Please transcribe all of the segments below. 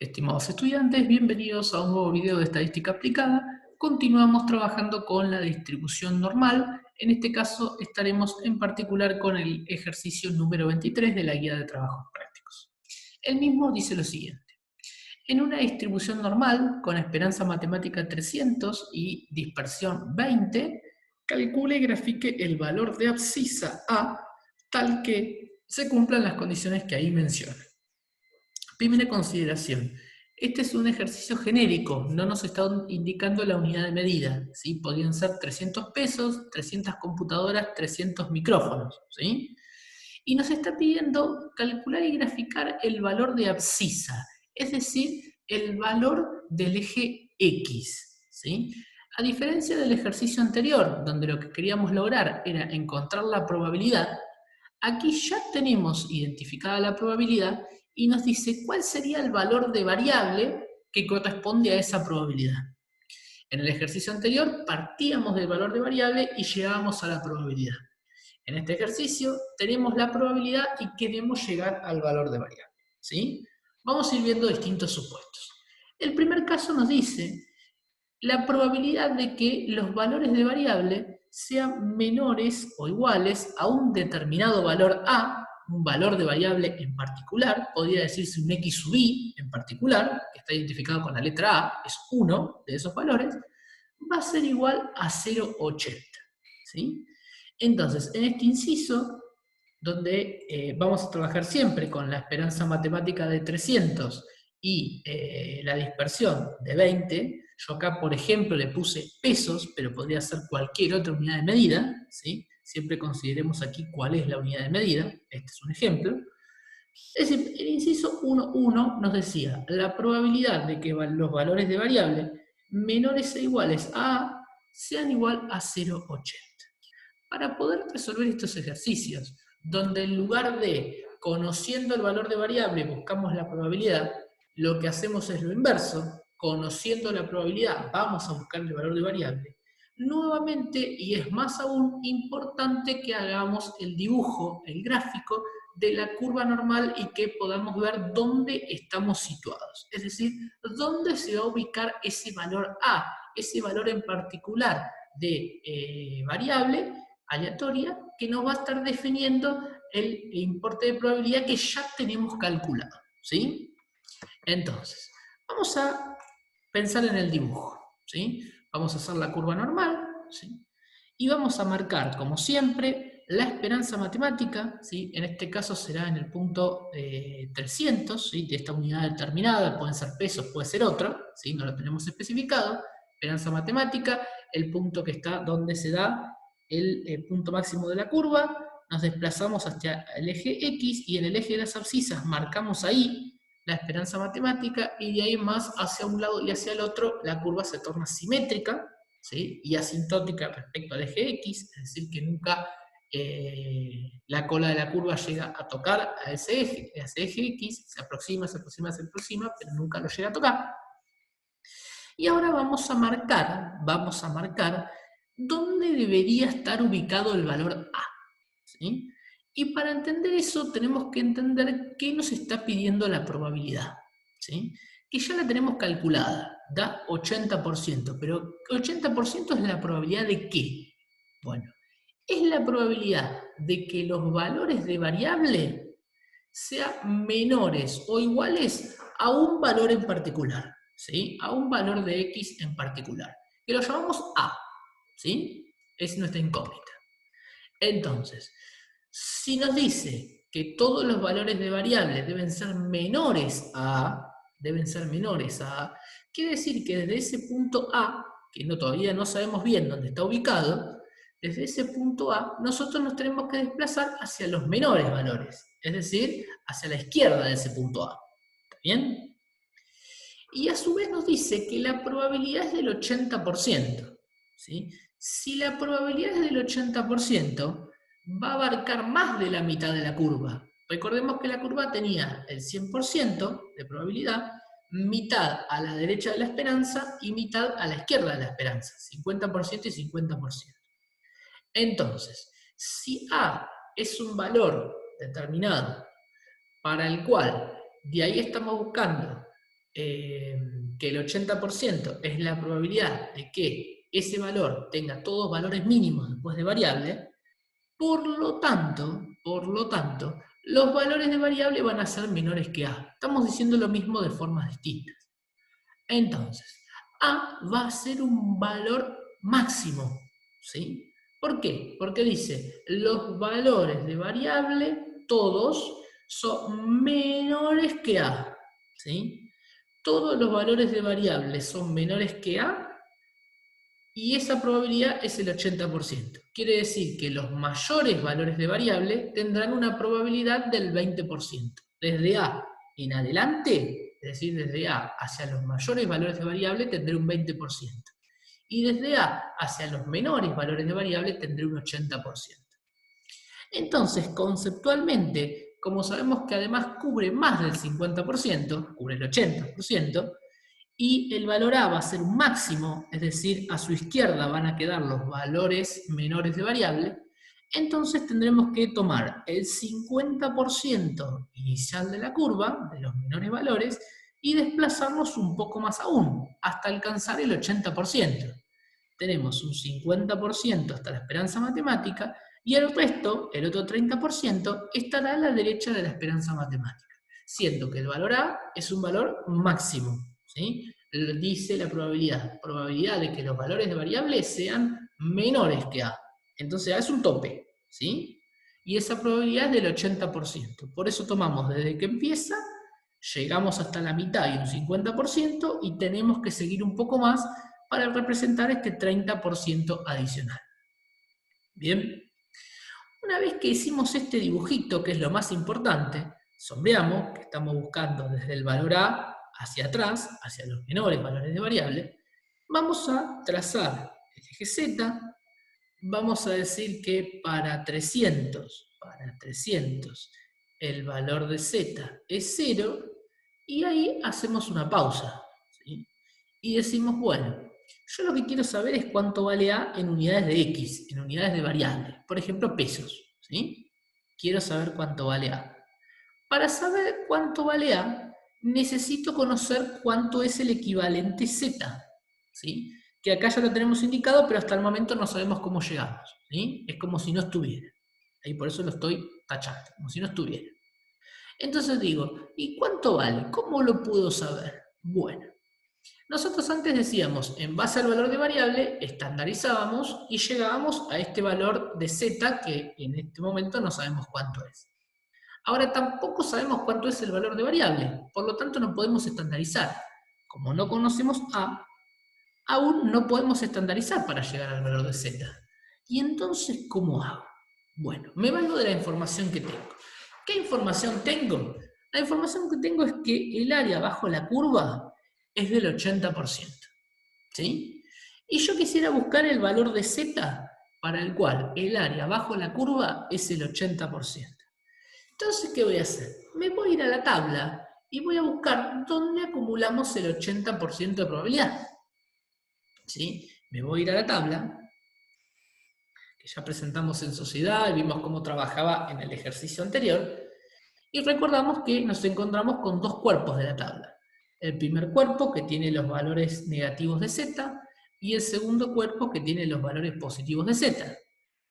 Estimados estudiantes, bienvenidos a un nuevo video de estadística aplicada. Continuamos trabajando con la distribución normal. En este caso estaremos en particular con el ejercicio número 23 de la guía de trabajos prácticos. El mismo dice lo siguiente. En una distribución normal, con esperanza matemática 300 y dispersión 20, calcule y grafique el valor de abscisa A tal que se cumplan las condiciones que ahí menciona. Primera consideración. Este es un ejercicio genérico, no nos está indicando la unidad de medida, ¿sí? Podrían ser 300 pesos, 300 computadoras, 300 micrófonos, ¿sí? Y nos está pidiendo calcular y graficar el valor de abscisa, es decir, el valor del eje X, ¿sí? A diferencia del ejercicio anterior, donde lo que queríamos lograr era encontrar la probabilidad, aquí ya tenemos identificada la probabilidad y nos dice cuál sería el valor de variable que corresponde a esa probabilidad. En el ejercicio anterior partíamos del valor de variable y llegábamos a la probabilidad. En este ejercicio tenemos la probabilidad y queremos llegar al valor de variable, ¿sí? Vamos a ir viendo distintos supuestos. El primer caso nos dice la probabilidad de que los valores de variable sean menores o iguales a un determinado valor A, un valor de variable en particular, podría decirse un X sub I en particular, que está identificado con la letra A, es uno de esos valores, va a ser igual a 0,80. ¿Sí? Entonces, en este inciso, donde vamos a trabajar siempre con la esperanza matemática de 300 y la dispersión de 20, yo acá, por ejemplo, le puse pesos, pero podría ser cualquier otra unidad de medida, ¿sí? Siempre consideremos aquí cuál es la unidad de medida, este es un ejemplo. Es decir, el inciso 1.1 nos decía, la probabilidad de que los valores de variable menores e iguales a A sean igual a 0,80. Para poder resolver estos ejercicios, donde en lugar de conociendo el valor de variable buscamos la probabilidad, lo que hacemos es lo inverso, conociendo la probabilidad vamos a buscar el valor de variable. Nuevamente, y es más aún importante que hagamos el dibujo, el gráfico de la curva normal y que podamos ver dónde estamos situados. Es decir, dónde se va a ubicar ese valor A, ese valor en particular de variable aleatoria que nos va a estar definiendo el importe de probabilidad que ya tenemos calculado, ¿sí? Entonces, vamos a pensar en el dibujo, ¿sí? Vamos a hacer la curva normal, ¿sí? Y vamos a marcar, como siempre, la esperanza matemática, ¿sí? En este caso será en el punto 300, ¿sí? De esta unidad determinada, pueden ser pesos, puede ser otro, ¿sí? No lo tenemos especificado. Esperanza matemática, el punto que está donde se da el punto máximo de la curva, nos desplazamos hacia el eje X y en el eje de las abscisas marcamos ahí la esperanza matemática y de ahí más hacia un lado y hacia el otro la curva se torna simétrica, ¿sí? Y asintótica respecto al eje X, es decir, que nunca la cola de la curva llega a tocar a ese eje X, se aproxima, pero nunca lo llega a tocar. Y ahora vamos a marcar dónde debería estar ubicado el valor A, ¿sí? Y para entender eso tenemos que entender qué nos está pidiendo la probabilidad, ¿sí? Que ya la tenemos calculada, da 80%, pero 80% es la probabilidad de ¿qué? Bueno, es la probabilidad de que los valores de variable sean menores o iguales a un valor en particular, ¿sí? A un valor de X en particular, que lo llamamos A, ¿sí? Es nuestra incógnita. Entonces, si nos dice que todos los valores de variable deben ser menores a A, quiere decir que desde ese punto A, que todavía no sabemos bien dónde está ubicado, desde ese punto A, nosotros nos tenemos que desplazar hacia los menores valores, es decir, hacia la izquierda de ese punto A. ¿Está bien? Y a su vez nos dice que la probabilidad es del 80%. ¿Sí? Si la probabilidad es del 80%, va a abarcar más de la mitad de la curva. Recordemos que la curva tenía el 100% de probabilidad, mitad a la derecha de la esperanza y mitad a la izquierda de la esperanza, 50% y 50%. Entonces, si A es un valor determinado para el cual de ahí estamos buscando que el 80% es la probabilidad de que ese valor tenga todos valores mínimos después de variable, por lo tanto, los valores de variable van a ser menores que A. Estamos diciendo lo mismo de formas distintas. Entonces, A va a ser un valor máximo, ¿sí? ¿Por qué? Porque dice, los valores de variable, todos, son menores que A, ¿sí? Todos los valores de variable son menores que A, y esa probabilidad es el 80%. Quiere decir que los mayores valores de variable tendrán una probabilidad del 20%. Desde A en adelante, es decir, desde A hacia los mayores valores de variable tendré un 20%. Y desde A hacia los menores valores de variable tendré un 80%. Entonces, conceptualmente, como sabemos que además cubre más del 50%, cubre el 80%, y el valor A va a ser un máximo, es decir, a su izquierda van a quedar los valores menores de variable, entonces tendremos que tomar el 50% inicial de la curva, de los menores valores, y desplazarnos un poco más aún, hasta alcanzar el 80%. Tenemos un 50% hasta la esperanza matemática, y el resto, el otro 30%, estará a la derecha de la esperanza matemática, siendo que el valor A es un valor máximo, ¿sí? Dice la probabilidad de que los valores de variables sean menores que A. Entonces A es un tope, ¿sí? Y esa probabilidad es del 80%. Por eso tomamos desde que empieza, llegamos hasta la mitad y un 50%, y tenemos que seguir un poco más para representar este 30% adicional. Bien, una vez que hicimos este dibujito, que es lo más importante, sombreamos, que estamos buscando desde el valor A hacia atrás, hacia los menores valores de variable, vamos a trazar el eje Z, vamos a decir que para 300, el valor de Z es 0, y ahí hacemos una pausa, ¿sí? Y decimos, bueno, yo lo que quiero saber es cuánto vale A en unidades de X, en unidades de variable, por ejemplo, pesos, ¿sí? Quiero saber cuánto vale A. Para saber cuánto vale A, necesito conocer cuánto es el equivalente Z, ¿sí? Que acá ya lo tenemos indicado, pero hasta el momento no sabemos cómo llegamos, ¿sí? Es como si no estuviera. Ahí por eso lo estoy tachando, como si no estuviera. Entonces digo, ¿y cuánto vale? ¿Cómo lo puedo saber? Bueno, nosotros antes decíamos, en base al valor de variable, estandarizábamos y llegábamos a este valor de Z, que en este momento no sabemos cuánto es. Ahora tampoco sabemos cuánto es el valor de variable, por lo tanto no podemos estandarizar. Como no conocemos A, aún no podemos estandarizar para llegar al valor de Z. ¿Y entonces cómo hago? Bueno, me valgo de la información que tengo. ¿Qué información tengo? La información que tengo es que el área bajo la curva es del 80%. ¿Sí? Y yo quisiera buscar el valor de Z para el cual el área bajo la curva es el 80%. Entonces, ¿qué voy a hacer? Me voy a ir a la tabla y voy a buscar dónde acumulamos el 80% de probabilidad. ¿Sí? Me voy a ir a la tabla, que ya presentamos en sociedad y vimos cómo trabajaba en el ejercicio anterior, y recordamos que nos encontramos con dos cuerpos de la tabla. El primer cuerpo, que tiene los valores negativos de Z, y el segundo cuerpo, que tiene los valores positivos de Z.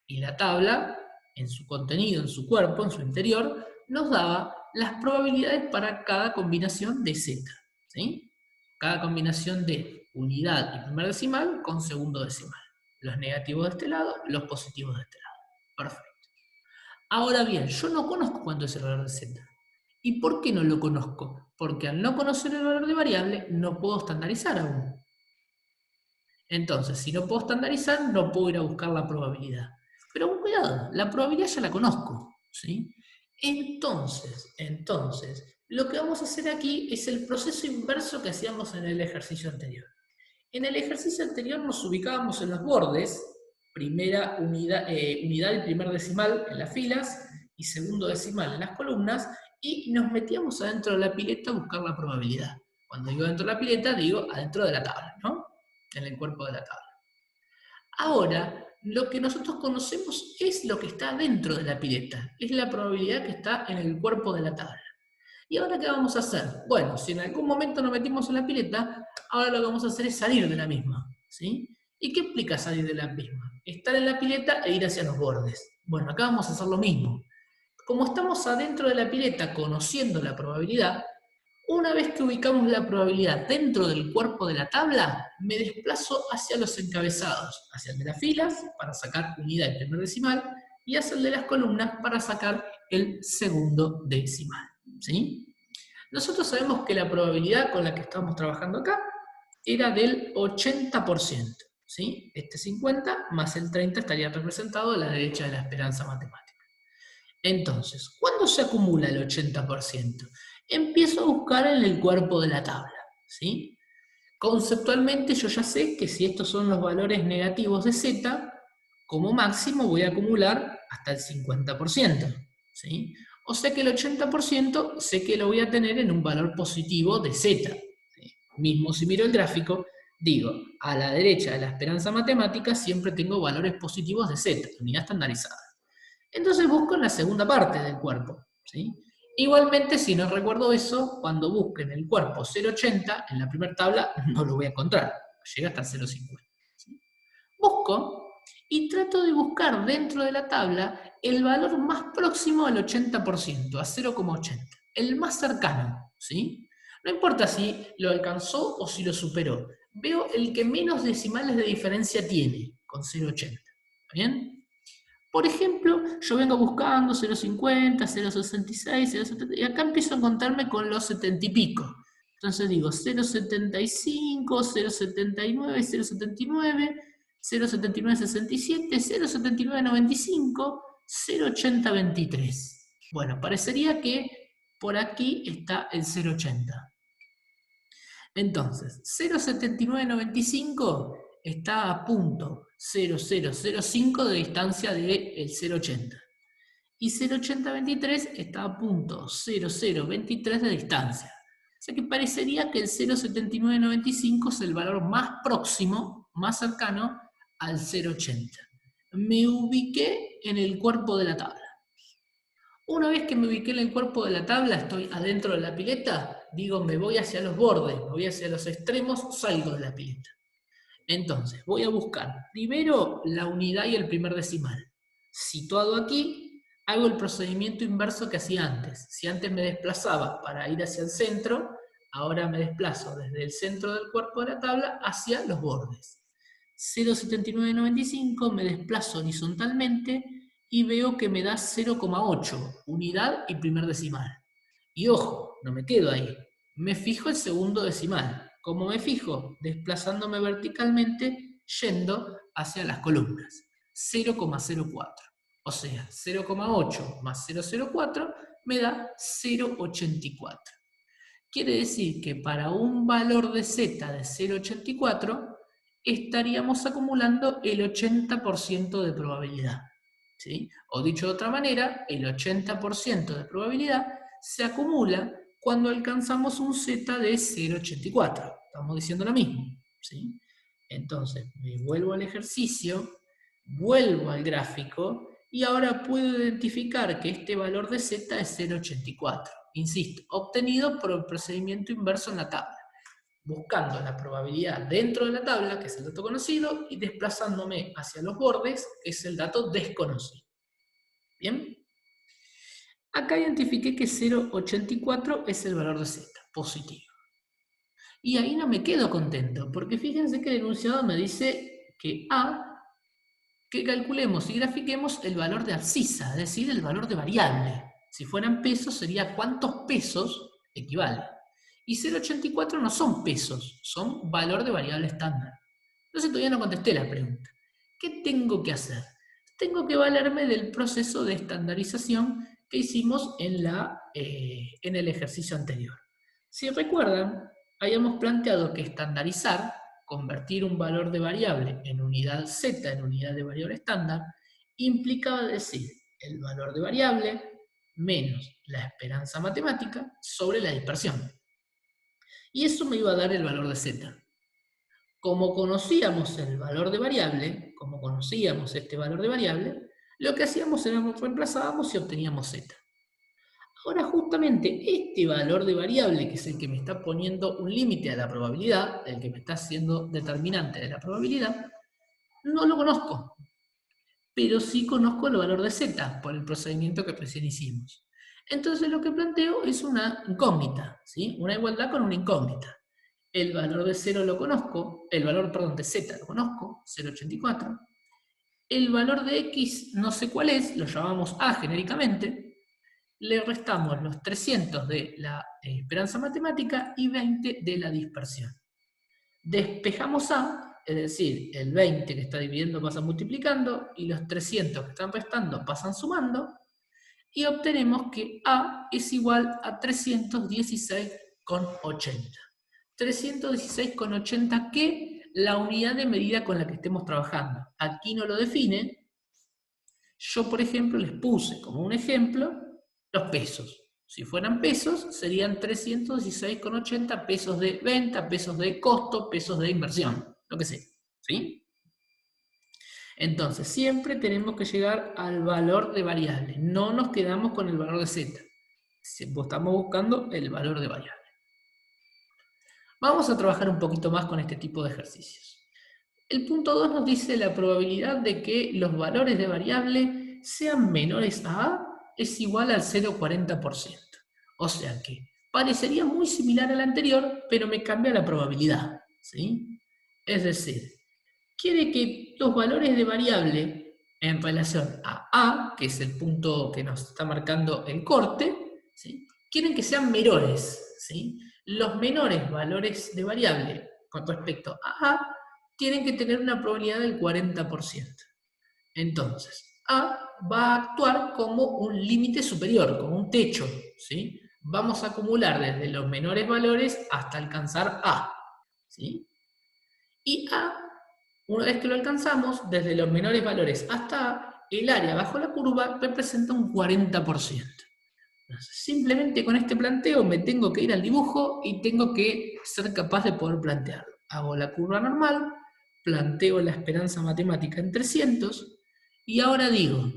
Y la tabla, en su contenido, en su cuerpo, en su interior, nos daba las probabilidades para cada combinación de Z, ¿sí? Cada combinación de unidad y primer decimal con segundo decimal. Los negativos de este lado, los positivos de este lado. Perfecto. Ahora bien, yo no conozco cuánto es el valor de Z. ¿Y por qué no lo conozco? Porque al no conocer el valor de variable, no puedo estandarizar aún. Entonces, si no puedo estandarizar, no puedo ir a buscar la probabilidad. Pero cuidado, la probabilidad ya la conozco, ¿sí? Entonces, lo que vamos a hacer aquí es el proceso inverso que hacíamos en el ejercicio anterior. En el ejercicio anterior nos ubicábamos en los bordes, primera unidad y primer decimal en las filas, y segundo decimal en las columnas, y nos metíamos adentro de la pileta a buscar la probabilidad. Cuando digo adentro de la pileta, digo adentro de la tabla, ¿no? En el cuerpo de la tabla. Ahora, lo que nosotros conocemos es lo que está dentro de la pileta, es la probabilidad que está en el cuerpo de la tabla. ¿Y ahora qué vamos a hacer? Bueno, si en algún momento nos metimos en la pileta, ahora lo que vamos a hacer es salir de la misma, ¿sí? ¿Y qué implica salir de la misma? Estar en la pileta e ir hacia los bordes. Bueno, acá vamos a hacer lo mismo. Como estamos adentro de la pileta conociendo la probabilidad, una vez que ubicamos la probabilidad dentro del cuerpo de la tabla, me desplazo hacia los encabezados, hacia el de las filas para sacar unidad y primer decimal, y hacia el de las columnas para sacar el segundo decimal. ¿Sí? Nosotros sabemos que la probabilidad con la que estamos trabajando acá era del 80%. ¿Sí? Este 50 más el 30 estaría representado a la derecha de la esperanza matemática. Entonces, ¿cuándo se acumula el 80%? Empiezo a buscar en el cuerpo de la tabla, ¿sí? Conceptualmente yo ya sé que si estos son los valores negativos de z, como máximo voy a acumular hasta el 50%, ¿sí? O sea que el 80% sé que lo voy a tener en un valor positivo de z. ¿Sí? Mismo si miro el gráfico, digo, a la derecha de la esperanza matemática siempre tengo valores positivos de z, unidad estandarizada. Entonces busco en la segunda parte del cuerpo, ¿sí? Igualmente, si no recuerdo eso, cuando busque en el cuerpo 0,80, en la primera tabla no lo voy a encontrar, llega hasta el 0,50. ¿Sí? Busco y trato de buscar dentro de la tabla el valor más próximo al 80%, a 0,80, el más cercano, ¿sí? No importa si lo alcanzó o si lo superó, veo el que menos decimales de diferencia tiene, con 0,80, ¿está bien? Por ejemplo, yo vengo buscando 0,50, 0,66, 0,70, y acá empiezo a encontrarme con los 70 y pico. Entonces digo 0,75, 0,79, 0,79, 0,7967, 0,7995, 0,8023. Bueno, parecería que por aquí está el 0,80. Entonces, 0,7995 está a punto 0,005 de distancia del 0,80. Y 0,8023 está a punto 0,023 de distancia. O sea que parecería que el 0,7995 es el valor más próximo, más cercano al 0,80. Me ubiqué en el cuerpo de la tabla. Una vez que me ubiqué en el cuerpo de la tabla, estoy adentro de la pileta, digo, me voy hacia los bordes, me voy hacia los extremos, salgo de la pileta. Entonces, voy a buscar primero la unidad y el primer decimal. Situado aquí, hago el procedimiento inverso que hacía antes. Si antes me desplazaba para ir hacia el centro, ahora me desplazo desde el centro del cuerpo de la tabla hacia los bordes. 0,7995 me desplazo horizontalmente y veo que me da 0,8, unidad y primer decimal. Y ojo, no me quedo ahí. Me fijo el segundo decimal. ¿Cómo me fijo? Desplazándome verticalmente, yendo hacia las columnas. 0,04. O sea, 0,8 más 0,04 me da 0,84. Quiere decir que para un valor de z de 0,84 estaríamos acumulando el 80% de probabilidad. ¿Sí? O dicho de otra manera, el 80% de probabilidad se acumula cuando alcanzamos un z de 0,84. Estamos diciendo lo mismo. ¿Sí? Entonces, me vuelvo al ejercicio, vuelvo al gráfico, y ahora puedo identificar que este valor de z es 0,84. Insisto, obtenido por el procedimiento inverso en la tabla, buscando la probabilidad dentro de la tabla, que es el dato conocido, y desplazándome hacia los bordes, que es el dato desconocido. ¿Bien? Acá identifiqué que 0,84 es el valor de z, positivo. Y ahí no me quedo contento, porque fíjense que el enunciado me dice que que calculemos y grafiquemos el valor de abscisa, es decir, el valor de variable. Si fueran pesos, sería cuántos pesos equivale. Y 0,84 no son pesos, son valor de variable estándar. Entonces todavía no contesté la pregunta. ¿Qué tengo que hacer? Tengo que valerme del proceso de estandarización que hicimos en el ejercicio anterior. Si recuerdan, habíamos planteado que estandarizar, convertir un valor de variable en unidad z, en unidad de variable estándar, implicaba decir el valor de variable menos la esperanza matemática sobre la dispersión. Y eso me iba a dar el valor de z. Como conocíamos el valor de variable, como conocíamos este valor de variable, lo que hacíamos era reemplazábamos y obteníamos z. Ahora justamente este valor de variable, que es el que me está poniendo un límite a la probabilidad, el que me está haciendo determinante de la probabilidad, no lo conozco, pero sí conozco el valor de z por el procedimiento que recién hicimos. Entonces lo que planteo es una incógnita, ¿sí? Una igualdad con una incógnita. El valor de 0 lo conozco, el valor, perdón, de z lo conozco, 0,84. El valor de x no sé cuál es, lo llamamos a genéricamente. Le restamos los 300 de la esperanza matemática y 20 de la dispersión. Despejamos A, es decir, el 20 que está dividiendo pasa multiplicando y los 300 que están restando pasan sumando y obtenemos que A es igual a 316,80. 316,80 que la unidad de medida con la que estemos trabajando. Aquí no lo define. Yo, por ejemplo, les puse como un ejemplo los pesos. Si fueran pesos, serían 316,80 pesos de venta, pesos de costo, pesos de inversión, lo que sea. ¿Sí? Entonces, siempre tenemos que llegar al valor de variable. No nos quedamos con el valor de z. Estamos buscando el valor de variable. Vamos a trabajar un poquito más con este tipo de ejercicios. El punto 2 nos dice la probabilidad de que los valores de variable sean menores a A es igual al 0,40%. O sea que parecería muy similar al anterior, pero me cambia la probabilidad. ¿Sí? Es decir, quiere que los valores de variable en relación a A, que es el punto que nos está marcando el corte, ¿sí? Quieren que sean menores. ¿Sí? Los menores valores de variable con respecto a A tienen que tener una probabilidad del 40%. Entonces, A va a actuar como un límite superior, como un techo, ¿sí? Vamos a acumular desde los menores valores hasta alcanzar A, ¿sí? Y A, una vez que lo alcanzamos, desde los menores valores hasta A, el área bajo la curva representa un 40%. Entonces, simplemente con este planteo me tengo que ir al dibujo y tengo que ser capaz de poder plantearlo. Hago la curva normal, planteo la esperanza matemática en 300 y ahora digo,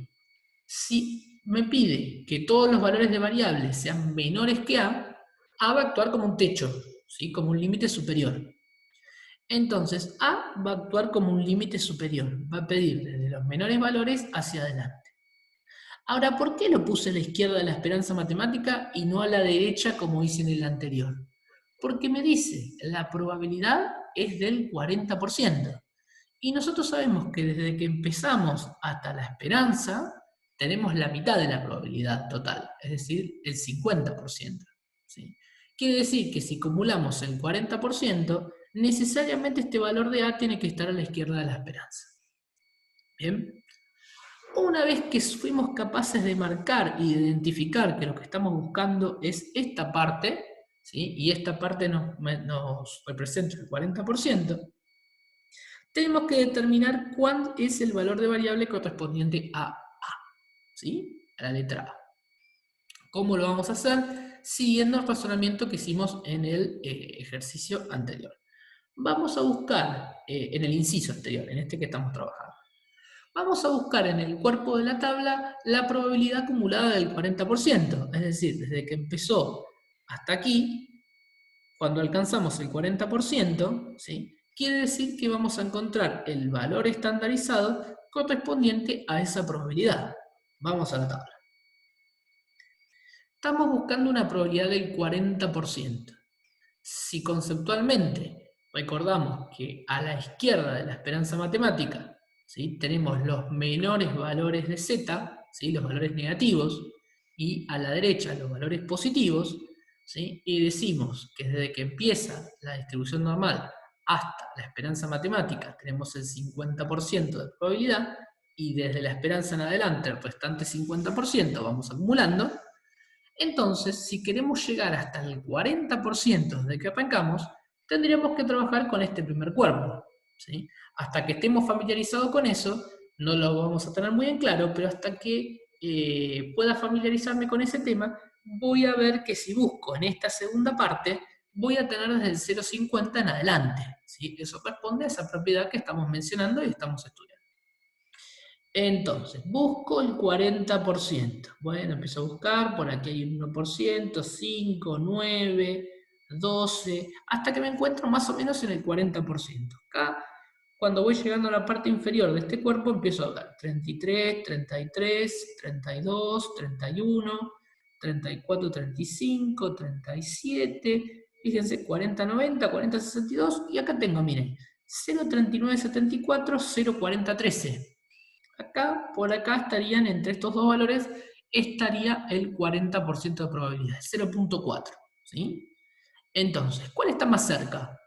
si me pide que todos los valores de variables sean menores que A va a actuar como un techo, ¿sí? Como un límite superior. Entonces, A va a actuar como un límite superior, va a pedir desde los menores valores hacia adelante. Ahora, ¿por qué lo puse a la izquierda de la esperanza matemática y no a la derecha como hice en el anterior? Porque me dice, la probabilidad es del 40%. Y nosotros sabemos que desde que empezamos hasta la esperanza, tenemos la mitad de la probabilidad total, es decir, el 50%. ¿Sí? Quiere decir que si acumulamos el 40%, necesariamente este valor de A tiene que estar a la izquierda de la esperanza. ¿Bien? Una vez que fuimos capaces de marcar y de identificar que lo que estamos buscando es esta parte, ¿sí? Y esta parte nos representa el 40%, tenemos que determinar cuál es el valor de variable correspondiente a A, ¿sí? A la letra A. ¿Cómo lo vamos a hacer? Siguiendo el razonamiento que hicimos en el ejercicio anterior. Vamos a buscar, en el inciso anterior, en este que estamos trabajando. Vamos a buscar en el cuerpo de la tabla la probabilidad acumulada del 40%, es decir, desde que empezó hasta aquí, cuando alcanzamos el 40%, ¿sí? Quiere decir que vamos a encontrar el valor estandarizado correspondiente a esa probabilidad. Vamos a la tabla. Estamos buscando una probabilidad del 40%. Si conceptualmente recordamos que a la izquierda de la esperanza matemática, ¿sí? Tenemos los menores valores de z, ¿sí? Los valores negativos, y a la derecha los valores positivos, ¿sí? Y decimos que desde que empieza la distribución normal hasta la esperanza matemática tenemos el 50% de probabilidad, y desde la esperanza en adelante el restante 50% vamos acumulando. Entonces, si queremos llegar hasta el 40% desde que arrancamos, tendríamos que trabajar con este primer cuerpo, ¿sí? Hasta que estemos familiarizados con eso, no lo vamos a tener muy en claro, pero hasta que pueda familiarizarme con ese tema, voy a ver que si busco en esta segunda parte, voy a tener desde el 0,50 en adelante, ¿sí? Eso responde a esa propiedad que estamos mencionando y estamos estudiando. Entonces, busco el 40%. Bueno, empiezo a buscar, por aquí hay un 1%, 5, 9, 12, hasta que me encuentro más o menos en el 40%. Acá, cuando voy llegando a la parte inferior de este cuerpo, empiezo a ver 33, 33, 32, 31, 34, 35, 37, fíjense, 40, 90, 40, 62, y acá tengo, miren, 0,39, 74, 0,40, 13. Acá, por acá estarían, entre estos dos valores, estaría el 40% de probabilidad, 0,4, ¿sí? Entonces, ¿cuál está más cerca?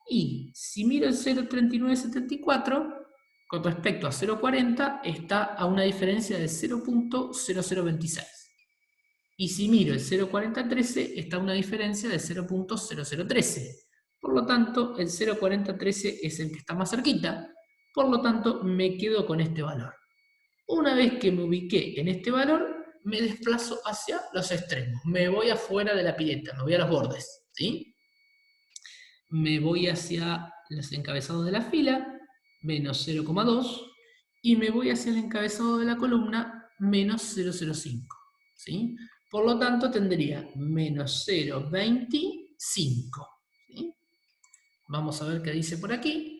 Y si miro el 0,3974, con respecto a 0,40, está a una diferencia de 0,0026. Y si miro el 0,4013, está a una diferencia de 0,0013. Por lo tanto, el 0,4013 es el que está más cerquita. Por lo tanto, me quedo con este valor. Una vez que me ubiqué en este valor, me desplazo hacia los extremos. Me voy afuera de la pileta, me voy a los bordes, ¿sí? Me voy hacia los encabezados de la fila, menos 0,2, y me voy hacia el encabezado de la columna, menos 0,05, ¿sí? Por lo tanto, tendría menos 0,25, ¿sí? Vamos a ver qué dice por aquí.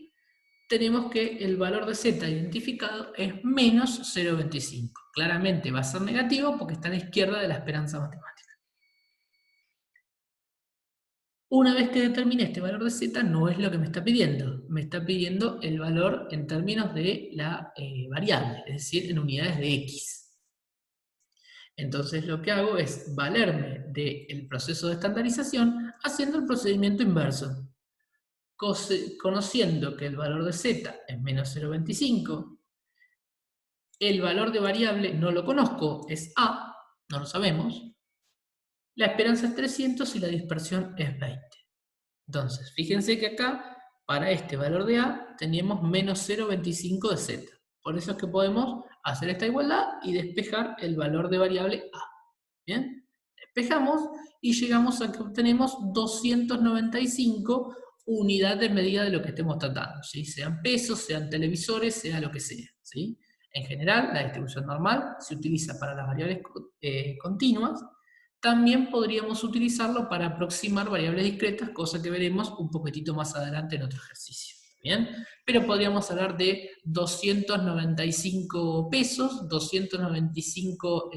Tenemos que el valor de z identificado es menos 0,25. Claramente va a ser negativo porque está a la izquierda de la esperanza matemática. Una vez que determine este valor de z, no es lo que me está pidiendo. Me está pidiendo el valor en términos de la variable, es decir, en unidades de x. Entonces lo que hago es valerme del proceso de estandarización haciendo el procedimiento inverso. Conociendo que el valor de z es menos 0,25, el valor de variable no lo conozco, es a, no lo sabemos, la esperanza es 300 y la dispersión es 20. Entonces, fíjense que acá, para este valor de a, teníamos menos 0,25 de z. Por eso es que podemos hacer esta igualdad y despejar el valor de variable a. ¿Bien? Despejamos y llegamos a que obtenemos 295 unidades de medida de lo que estemos tratando, ¿sí? Sean pesos, sean televisores, sea lo que sea, ¿sí? En general, la distribución normal se utiliza para las variables continuas. También podríamos utilizarlo para aproximar variables discretas, cosa que veremos un poquitito más adelante en otro ejercicio. ¿Bien? Pero podríamos hablar de 295 pesos, 295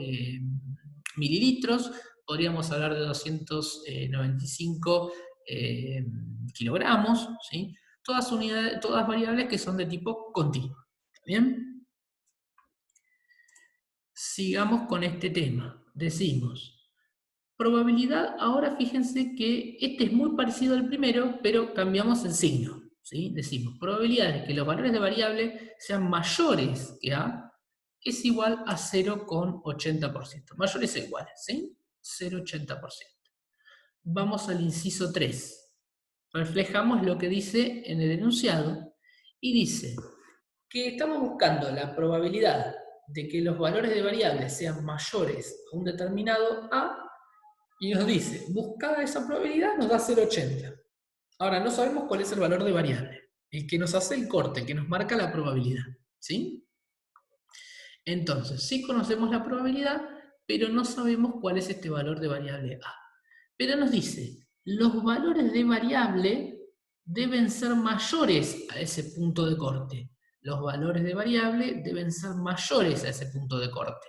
mililitros, podríamos hablar de 295 kilogramos, ¿sí? Todas unidades, todas variables que son de tipo continuo. ¿Bien? Sigamos con este tema. Decimos, probabilidad, ahora fíjense que este es muy parecido al primero, pero cambiamos el signo, ¿sí? Decimos, probabilidad de que los valores de variable sean mayores que A es igual a 0,80%. Mayores o iguales, ¿sí? 0,80%. Vamos al inciso 3. Reflejamos lo que dice en el enunciado y dice que estamos buscando la probabilidad de que los valores de variables sean mayores a un determinado A, y nos dice, buscada esa probabilidad nos da 0,80. Ahora, no sabemos cuál es el valor de variable, el que nos hace el corte, que nos marca la probabilidad, ¿sí? Entonces, sí conocemos la probabilidad, pero no sabemos cuál es este valor de variable A. Pero nos dice, los valores de variable deben ser mayores a ese punto de corte. Los valores de variable deben ser mayores a ese punto de corte.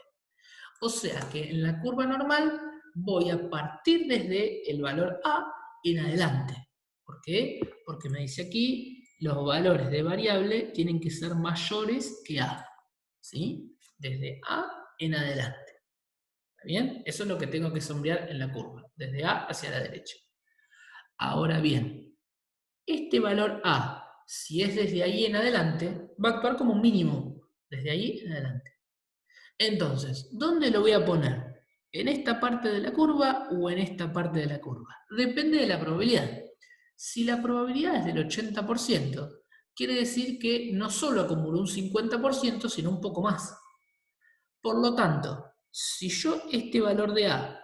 O sea que en la curva normal voy a partir desde el valor A en adelante. ¿Por qué? Porque me dice aquí, los valores de variable tienen que ser mayores que A. ¿Sí? Desde A en adelante. ¿Está bien? Eso es lo que tengo que sombrear en la curva, desde A hacia la derecha. Ahora bien, este valor A, si es desde ahí en adelante, va a actuar como un mínimo, desde ahí en adelante. Entonces, ¿dónde lo voy a poner? ¿En esta parte de la curva o en esta parte de la curva? Depende de la probabilidad. Si la probabilidad es del 80%, quiere decir que no solo acumuló un 50%, sino un poco más. Por lo tanto, si yo este valor de A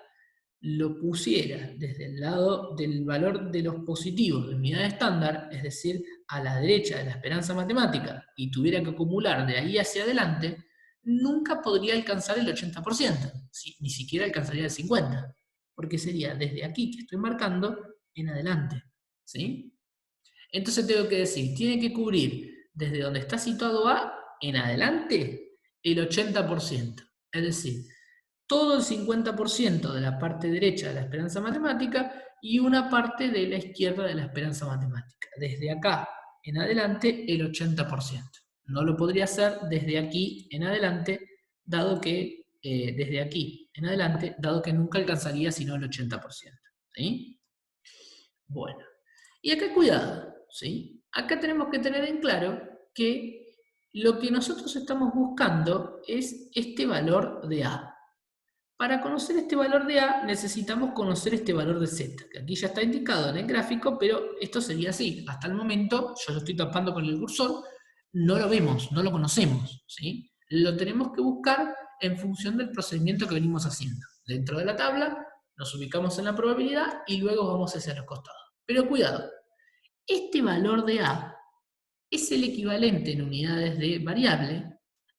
lo pusiera desde el lado del valor de los positivos de unidad estándar, es decir, a la derecha de la esperanza matemática, y tuviera que acumular de ahí hacia adelante, nunca podría alcanzar el 80%, ni siquiera alcanzaría el 50%, porque sería desde aquí que estoy marcando en adelante, ¿sí? Entonces tengo que decir, tiene que cubrir desde donde está situado A en adelante el 80%, es decir, todo el 50% de la parte derecha de la esperanza matemática y una parte de la izquierda de la esperanza matemática. Desde acá en adelante el 80%. No lo podría hacer desde aquí en adelante, dado que desde aquí en adelante, dado que nunca alcanzaría sino el 80%. ¿Sí? Bueno, y acá cuidado, ¿sí? Acá tenemos que tener en claro que lo que nosotros estamos buscando es este valor de A. Para conocer este valor de A, necesitamos conocer este valor de Z, que aquí ya está indicado en el gráfico, pero esto sería así. Hasta el momento, yo lo estoy tapando con el cursor, no lo vemos, no lo conocemos, ¿sí? Lo tenemos que buscar en función del procedimiento que venimos haciendo. Dentro de la tabla, nos ubicamos en la probabilidad y luego vamos hacia los costados. Pero cuidado, este valor de A es el equivalente en unidades de variable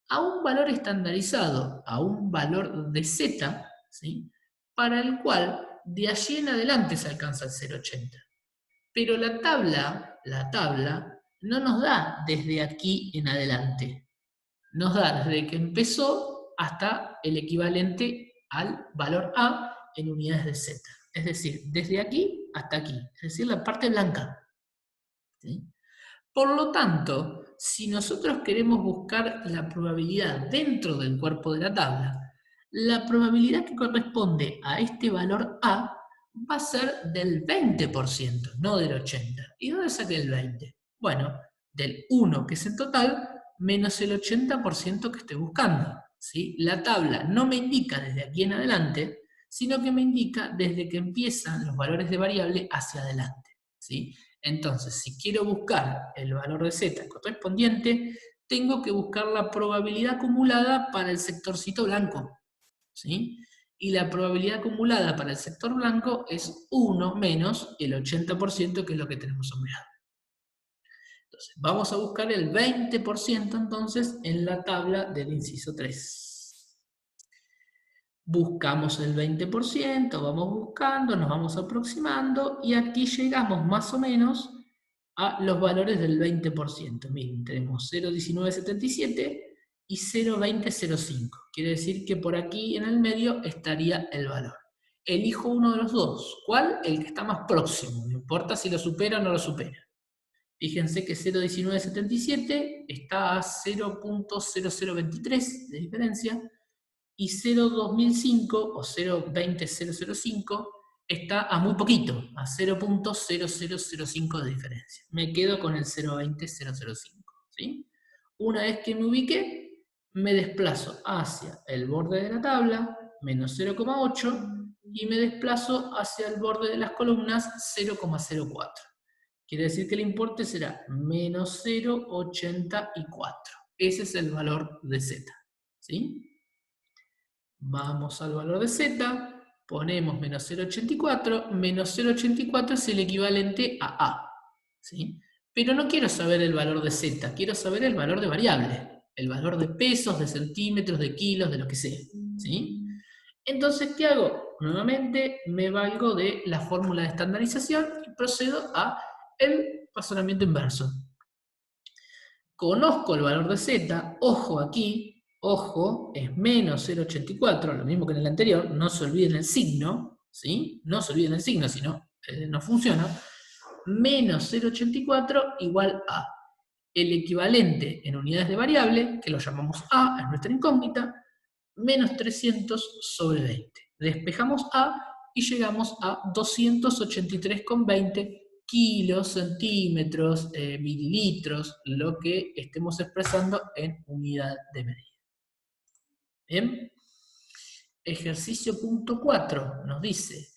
a un valor estandarizado, a un valor de Z, ¿sí? Para el cual de allí en adelante se alcanza el 0,80. Pero la tabla no nos da desde aquí en adelante. Nos da desde que empezó hasta el equivalente al valor A en unidades de Z. Es decir, desde aquí hasta aquí. Es decir, la parte blanca. ¿Sí? Por lo tanto, si nosotros queremos buscar la probabilidad dentro del cuerpo de la tabla, la probabilidad que corresponde a este valor A va a ser del 20%, no del 80%. ¿Y dónde saqué el 20%? Bueno, del 1, que es en total, menos el 80% que estoy buscando. ¿Sí? La tabla no me indica desde aquí en adelante, sino que me indica desde que empiezan los valores de variable hacia adelante. ¿Sí? Entonces, si quiero buscar el valor de Z correspondiente, tengo que buscar la probabilidad acumulada para el sectorcito blanco. ¿Sí? Y la probabilidad acumulada para el sector blanco es 1 menos el 80%, que es lo que tenemos sombreado. Entonces, vamos a buscar el 20% entonces en la tabla del inciso 3. Buscamos el 20%, vamos buscando, nos vamos aproximando, y aquí llegamos más o menos a los valores del 20%. Miren, tenemos 0,1977 y 0,2005. Quiere decir que por aquí en el medio estaría el valor. Elijo uno de los dos. ¿Cuál? El que está más próximo. No importa si lo supera o no lo supera. Fíjense que 0,1977 está a 0,0023 de diferencia, y 0,2005 o 0,20005 está a muy poquito, a 0,0005 de diferencia. Me quedo con el 0,20005. ¿Sí? Una vez que me ubiqué, me desplazo hacia el borde de la tabla, menos 0,8, y me desplazo hacia el borde de las columnas, 0,04. Quiere decir que el importe será menos 0,84. Ese es el valor de Z. ¿Sí? Vamos al valor de Z, ponemos menos 0,84, menos 0,84 es el equivalente a A. ¿Sí? Pero no quiero saber el valor de Z, quiero saber el valor de variable, el valor de pesos, de centímetros, de kilos, de lo que sea. ¿Sí? Entonces, ¿qué hago? Nuevamente me valgo de la fórmula de estandarización y procedo a el razonamiento inverso. Conozco el valor de Z, ojo aquí, ojo, es menos 0,84, lo mismo que en el anterior, no se olviden el signo, ¿sí? No se olviden el signo, si no, no funciona. Menos 0,84 igual a el equivalente en unidades de variable, que lo llamamos A, es nuestra incógnita, menos 300 sobre 20. Despejamos A y llegamos a 283,20 kilos, centímetros, mililitros, lo que estemos expresando en unidad de medida. Bien. Ejercicio punto 4 nos dice,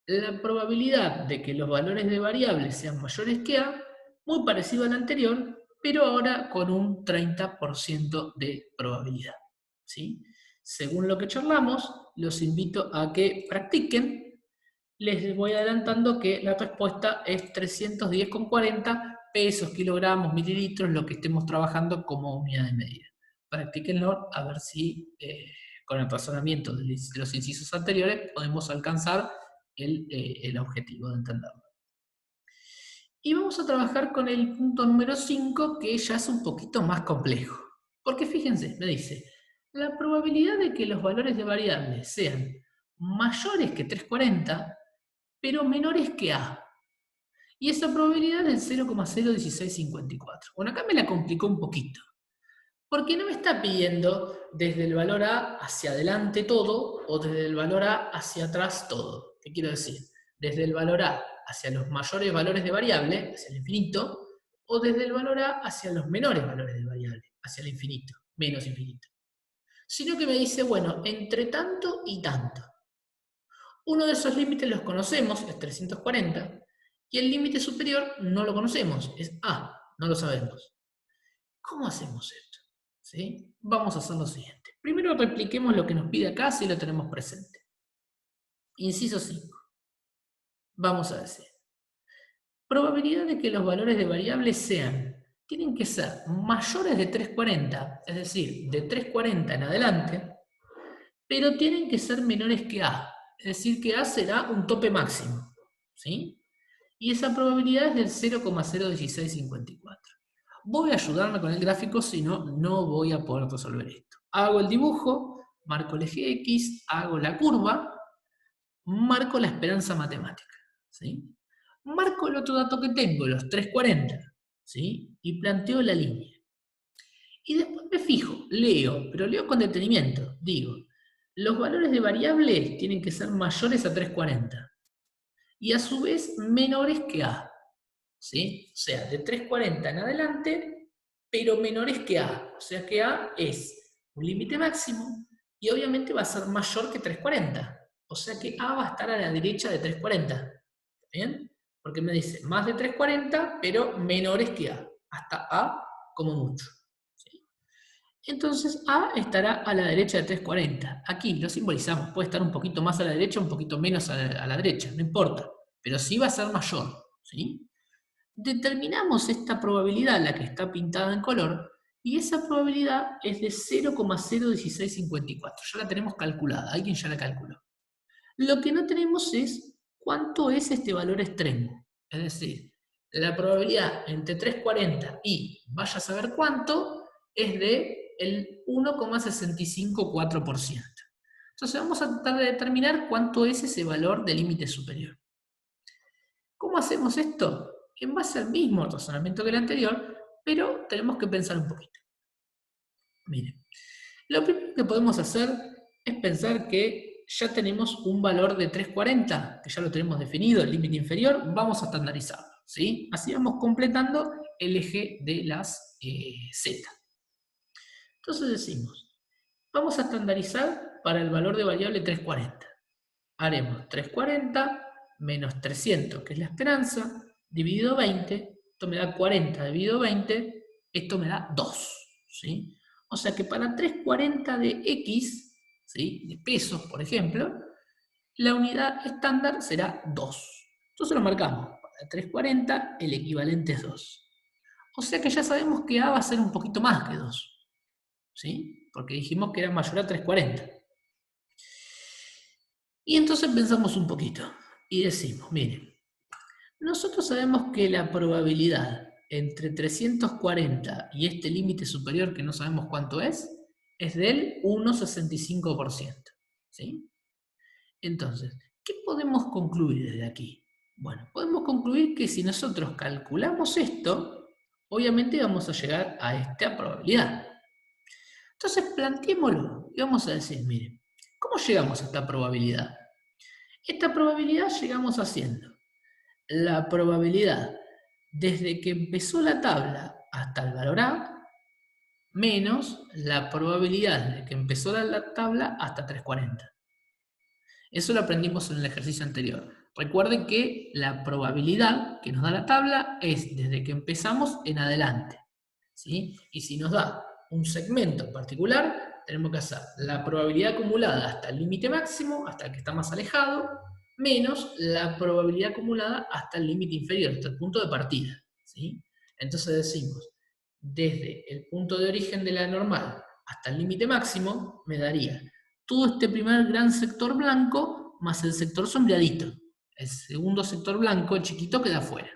la probabilidad de que los valores de variables sean mayores que A, muy parecido al anterior, pero ahora con un 30% de probabilidad. ¿Sí? Según lo que charlamos, los invito a que practiquen. Les voy adelantando que la respuesta es 310,40 pesos, kilogramos, mililitros, lo que estemos trabajando como unidad de medida. practíquenlo a ver si con el razonamiento de los incisos anteriores podemos alcanzar el objetivo de entenderlo. Y vamos a trabajar con el punto número 5, que ya es un poquito más complejo. Porque fíjense, me dice, la probabilidad de que los valores de variables sean mayores que 340, pero menores que A. Y esa probabilidad es del 0,01654. Bueno, acá me la complicó un poquito. Porque no me está pidiendo desde el valor A hacia adelante todo, o desde el valor A hacia atrás todo. ¿Qué quiero decir? Desde el valor A hacia los mayores valores de variable, hacia el infinito, o desde el valor A hacia los menores valores de variable, hacia el infinito, menos infinito. Sino que me dice, bueno, entre tanto y tanto. Uno de esos límites los conocemos, es 340, y el límite superior no lo conocemos, es A, no lo sabemos. ¿Cómo hacemos esto? ¿Sí? Vamos a hacer lo siguiente. Primero repliquemos lo que nos pide acá si lo tenemos presente. Inciso 5. Vamos a decir, probabilidad de que los valores de variables tienen que ser mayores de 340, es decir, de 340 en adelante, pero tienen que ser menores que A, es decir, que A será un tope máximo, ¿sí? Y esa probabilidad es del 0,01654. Voy a ayudarme con el gráfico, si no, no voy a poder resolver esto. Hago el dibujo, marco el eje X, hago la curva, marco la esperanza matemática, ¿sí? Marco el otro dato que tengo, los 340, ¿sí? Y planteo la línea. Y después me fijo, leo, pero leo con detenimiento. Digo, los valores de variables tienen que ser mayores a 340 y a su vez menores que A, ¿sí? O sea, de 340 en adelante, pero menores que A. O sea que A es un límite máximo y obviamente va a ser mayor que 340. O sea que A va a estar a la derecha de 340. ¿Bien? Porque me dice más de 340, pero menores que A. Hasta A como mucho. ¿Sí? Entonces A estará a la derecha de 340. Aquí lo simbolizamos. Puede estar un poquito más a la derecha, un poquito menos a la derecha. No importa. Pero sí va a ser mayor. ¿Sí? Determinamos esta probabilidad, la que está pintada en color, y esa probabilidad es de 0,01654. Ya la tenemos calculada, alguien ya la calculó. Lo que no tenemos es cuánto es este valor extremo. Es decir, la probabilidad entre 340 y vaya a saber cuánto es de el 1,654%. Entonces vamos a tratar de determinar cuánto es ese valor de límite superior. ¿Cómo hacemos esto? En base al mismo razonamiento que el anterior, pero tenemos que pensar un poquito. Miren, lo primero que podemos hacer es pensar que ya tenemos un valor de 340, que ya lo tenemos definido, el límite inferior, vamos a estandarizarlo, ¿sí? Así vamos completando el eje de las Z. Entonces decimos, vamos a estandarizar para el valor de variable 340. Haremos 340 menos 300, que es la esperanza, dividido 20, esto me da 40 dividido 20, esto me da 2, ¿sí? O sea que para 340 de X, ¿sí? De pesos, por ejemplo, la unidad estándar será 2. Entonces lo marcamos, para 340 el equivalente es 2. O sea que ya sabemos que A va a ser un poquito más que 2, ¿sí? Porque dijimos que era mayor a 340. Y entonces pensamos un poquito y decimos, miren, nosotros sabemos que la probabilidad entre 340 y este límite superior, que no sabemos cuánto es del 1,65%. ¿Sí? Entonces, ¿qué podemos concluir desde aquí? Bueno, podemos concluir que si nosotros calculamos esto, obviamente vamos a llegar a esta probabilidad. Entonces, planteémoslo y vamos a decir, miren, ¿cómo llegamos a esta probabilidad? Esta probabilidad llegamos haciendo la probabilidad desde que empezó la tabla hasta el valor A, menos la probabilidad desde que empezó la tabla hasta 340. Eso lo aprendimos en el ejercicio anterior. Recuerden que la probabilidad que nos da la tabla es desde que empezamos en adelante, ¿sí? Y si nos da un segmento en particular, tenemos que hacer la probabilidad acumulada hasta el límite máximo, hasta el que está más alejado, menos la probabilidad acumulada hasta el límite inferior, hasta el punto de partida, ¿sí? Entonces decimos, desde el punto de origen de la normal hasta el límite máximo, me daría todo este primer gran sector blanco más el sector sombreadito. El segundo sector blanco chiquito queda afuera.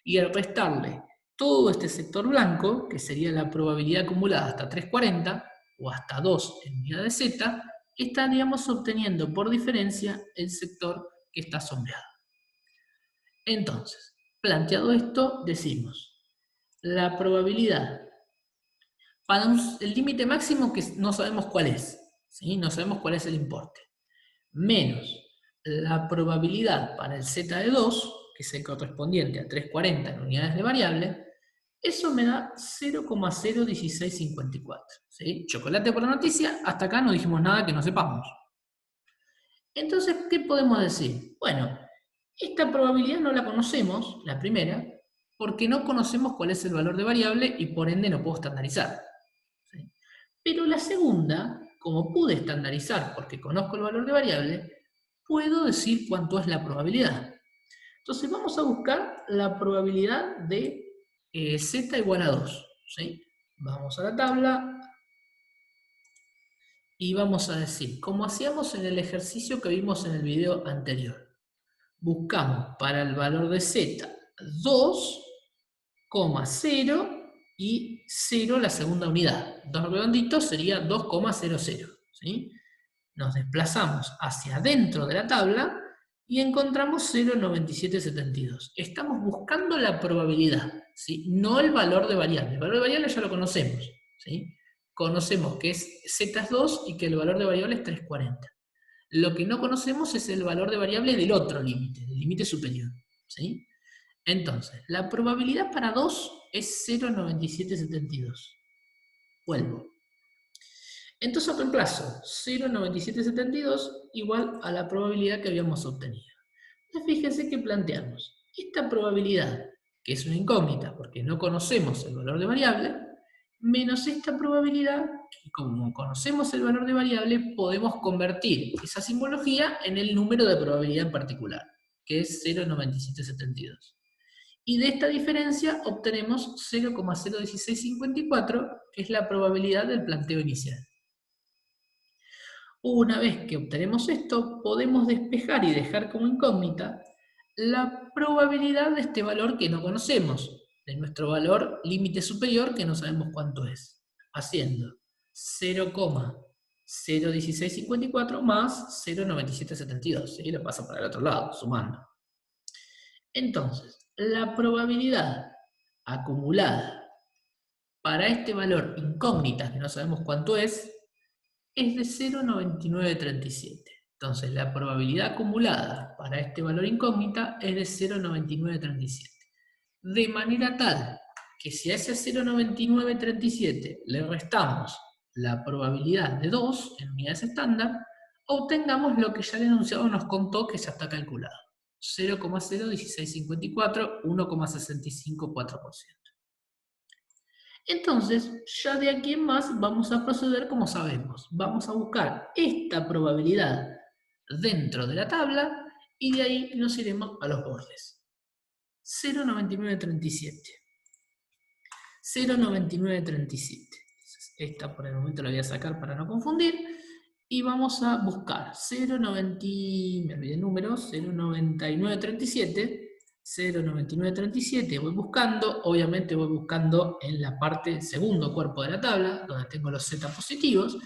Y al restarle todo este sector blanco, que sería la probabilidad acumulada hasta 340, o hasta 2 en unidad de z, estaríamos obteniendo por diferencia el sector que está sombreado. Entonces, planteado esto, decimos, la probabilidad para el límite máximo que no sabemos cuál es, ¿sí? No sabemos cuál es el importe, menos la probabilidad para el z de 2, que es el correspondiente a 340 en unidades de variable, eso me da 0,01654. ¿Sí? Chocolate por la noticia, hasta acá no dijimos nada que no sepamos. Entonces, ¿qué podemos decir? Bueno, esta probabilidad no la conocemos, la primera, porque no conocemos cuál es el valor de variable y por ende no puedo estandarizar. ¿Sí? Pero la segunda, como pude estandarizar porque conozco el valor de variable, puedo decir cuánto es la probabilidad. Entonces vamos a buscar la probabilidad de z igual a 2. ¿Sí? Vamos a la tabla y vamos a decir, como hacíamos en el ejercicio que vimos en el video anterior, buscamos para el valor de z 2,0 y 0 la segunda unidad. Dos redonditos sería 2,00. ¿Sí? Nos desplazamos hacia adentro de la tabla y encontramos 0,9772. Estamos buscando la probabilidad, ¿sí? No el valor de variable. El valor de variable ya lo conocemos. ¿Sí? Conocemos que es z es 2 y que el valor de variable es 340. Lo que no conocemos es el valor de variable del otro límite, del límite superior. ¿Sí? Entonces, la probabilidad para 2 es 0,9772. Vuelvo. Entonces reemplazo 0,9772 igual a la probabilidad que habíamos obtenido. Entonces fíjense que planteamos esta probabilidad, que es una incógnita porque no conocemos el valor de variable, menos esta probabilidad, que como conocemos el valor de variable, podemos convertir esa simbología en el número de probabilidad en particular, que es 0,9772. Y de esta diferencia obtenemos 0,01654, que es la probabilidad del planteo inicial. Una vez que obtenemos esto, podemos despejar y dejar como incógnita la probabilidad de este valor que no conocemos, de nuestro valor límite superior que no sabemos cuánto es, haciendo 0,01654 más 0,9772, ¿sí? Lo paso para el otro lado, sumando. Entonces, la probabilidad acumulada para este valor incógnita, que no sabemos cuánto es de 0,9937. Entonces, la probabilidad acumulada para este valor incógnita es de 0,9937. De manera tal que si a ese 0,9937 le restamos la probabilidad de 2 en unidades estándar, obtengamos lo que ya el enunciado nos contó que ya está calculado. 0,01654, 1,654%. Entonces, ya de aquí en más vamos a proceder como sabemos. Vamos a buscar esta probabilidad dentro de la tabla y de ahí nos iremos a los bordes. 0,9937. 0,9937. Esta por el momento la voy a sacar para no confundir. Y vamos a buscar 0,90, me olvidé el número, 0,9937. 0,9937 voy buscando, obviamente voy buscando en la parte segundo cuerpo de la tabla, donde tengo los z positivos,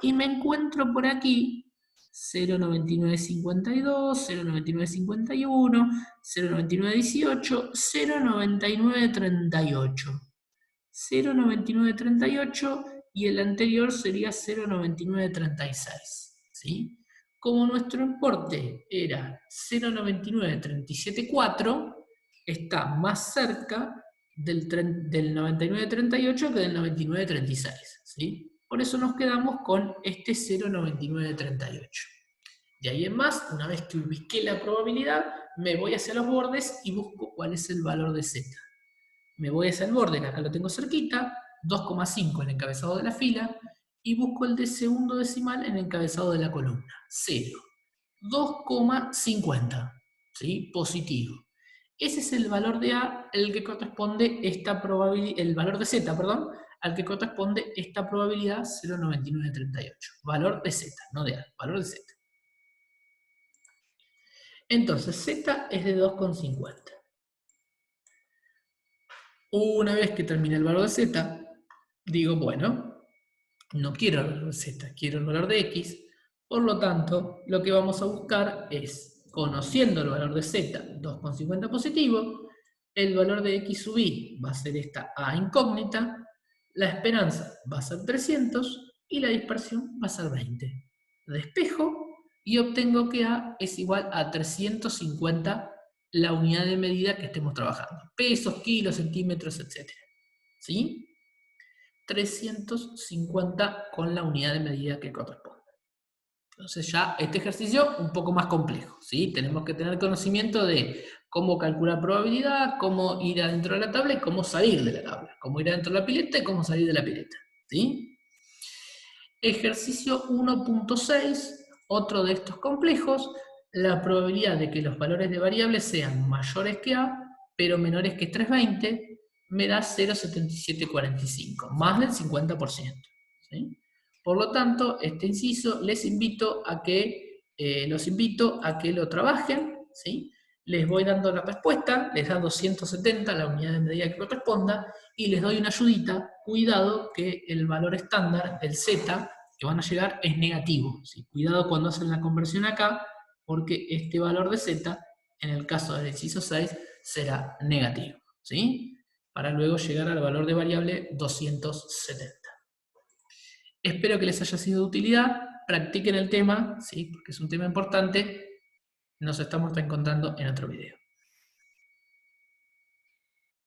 y me encuentro por aquí 0,9952, 0,9951, 0,9918, 0,9938. 0,9938 y el anterior sería 0,9936. ¿Sí? Como nuestro importe era 0,99374, está más cerca del 9938 que del 9936. ¿Sí? Por eso nos quedamos con este 0,9938. De ahí en más, una vez que ubiqué la probabilidad, me voy hacia los bordes y busco cuál es el valor de z. Me voy hacia el borde, acá lo tengo cerquita, 2,5 en el encabezado de la fila, y busco el de segundo decimal en el encabezado de la columna, 0. 2,50, ¿sí? Positivo. Ese es el valor de A, el que corresponde esta probabilidad, el valor de Z, perdón, al que corresponde esta probabilidad 0,9938. Valor de Z, no de A, valor de Z. Entonces, Z es de 2,50. Una vez que termine el valor de Z, digo, bueno, no quiero el valor de Z, quiero el valor de X. Por lo tanto, lo que vamos a buscar es, conociendo el valor de Z, 2,50 positivo, el valor de X sub I va a ser esta A incógnita, la esperanza va a ser 300 y la dispersión va a ser 20. Despejo y obtengo que A es igual a 350 la unidad de medida que estemos trabajando. Pesos, kilos, centímetros, etc. ¿Sí? 350 con la unidad de medida que corresponde. Entonces ya este ejercicio un poco más complejo, ¿sí? Tenemos que tener conocimiento de cómo calcular probabilidad, cómo ir adentro de la tabla y cómo salir de la tabla. Cómo ir adentro de la pileta y cómo salir de la pileta, ¿sí? Ejercicio 1.6, otro de estos complejos, la probabilidad de que los valores de variables sean mayores que A, pero menores que 320, me da 0,7745, más del 50%. ¿Sí? Por lo tanto, este inciso los invito a que lo trabajen, ¿sí? Les voy dando la respuesta, les da 270 la unidad de medida que corresponda, y les doy una ayudita, cuidado que el valor estándar del Z que van a llegar es negativo, ¿sí? Cuidado cuando hacen la conversión acá, porque este valor de Z, en el caso del inciso 6, será negativo, ¿sí? Para luego llegar al valor de variable 270. Espero que les haya sido de utilidad, practiquen el tema, ¿sí? Porque es un tema importante. Nos estamos reencontrando en otro video.